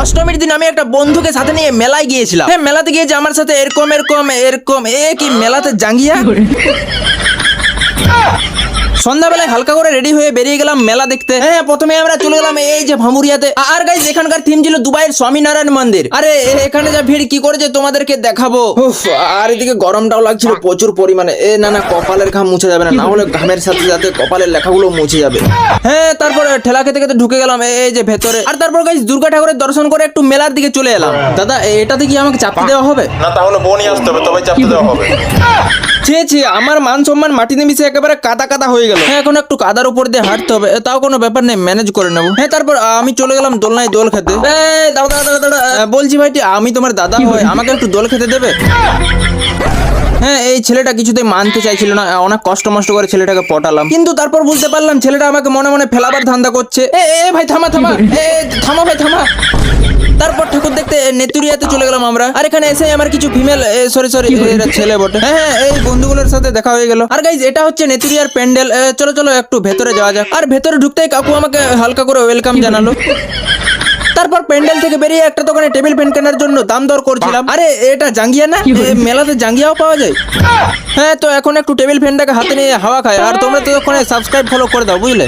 অষ্টমীর দিন আমি একটা বন্ধুকে সাথে নিয়ে মেলায় গিয়েছিলাম। হ্যাঁ, মেলাতে গিয়ে যে আমার সাথে এরকম কি মেলাতে জাঙ্গিয়া। সন্ধ্যাবেলায় হালকা করে রেডি হয়ে বেরিয়ে গেলাম মেলা দেখতে। হ্যাঁ, প্রথমে আমরা চলে গেলাম এই যে ভামুরিয়াতে। আর গাইস, এখানকার থিম ছিল দুবাইয়ের স্বামীনারায়ণ মন্দির। আরে এখানে যা ভিড় কি করে যে তোমাদেরকে দেখাবো। উফ, আর এদিকে গরমটাও লাগছিল প্রচুর পরিমাণে। না কপালের ঘাম মুছে যাবে না হলে ঘামের সাথে সাথে কপালের লেখাগুলো মুছে যাবে। হ্যাঁ, তারপর ঠেলা খেতে খেতে ঢুকে গেলাম এই যে ভেতরে। আর তারপর গাইস দুর্গা ঠাকুরের দর্শন করে একটু মেলার দিকে চলে এলাম। দাদা, এটাতে কি আমাকে চাপতে দেওয়া হবে? না, তাহলে বোনই আসতে হবে, তবে চাপতে দেওয়া হবে। ছি, আমার মান সম্মান মাটিতে মিশে একেবারে কাদা হয়ে গেল। হ্যাঁ, এখন একটু কাদার উপর দিয়ে হাঁটতে হবে, তাও কোনো ব্যাপার নেই, ম্যানেজ করে নেবো। হ্যাঁ, তারপর আমি চলে গেলাম দোলনায় দোল খেতে। দাঁড়া, বলছি ভাইটি, আমি তোমার দাদা হই, আমাকে একটু দোল খেতে দেবে? হ্যাঁ, এই ছেলেটা কিছুতেই মানতে চাইছিল না। অনেক কষ্ট মষ্ট করে ছেলেটাকে পটালাম, কিন্তু তারপর বুঝতে পারলাম ছেলেটা আমাকে মনে মনে ফেলাবার ধান্দা করছে। ভাই থামা, থামা ভাই থামা। তারপর ঠাকুর দেখতে নেতুরিয়াতে চলে গেলাম আমরা। আর এখানে এসে আমার কিছু ফিমেল সরি এরা ছেলে বটে। হ্যাঁ, এই বন্ধুগুলোর সাথে দেখা হয়ে গেল। আর গাইজ, এটা হচ্ছে নেতুরিয়ার প্যান্ডেল। চলো একটু ভেতরে যাওয়া যাক। আর ভেতরে ঢুকতেই কাকু আমাকে হালকা করে ওয়েলকাম জানালো। তারপর প্যান্ডেল থেকে বেরিয়ে একটা দোকানে টেবিল ফ্যান কেনার জন্য দাম দর করছিলাম। আরে এটা জাঙ্গিয়া না? মেলাতে জাঙ্গিয়াও পাওয়া যায়। হ্যাঁ, তো এখন একটু টেবিল ফ্যানটাকে হাতে নিয়ে হাওয়া খায়। আর তোমরা তো ওখানে সাবস্ক্রাইব ফলো করে দাও, বুঝলে?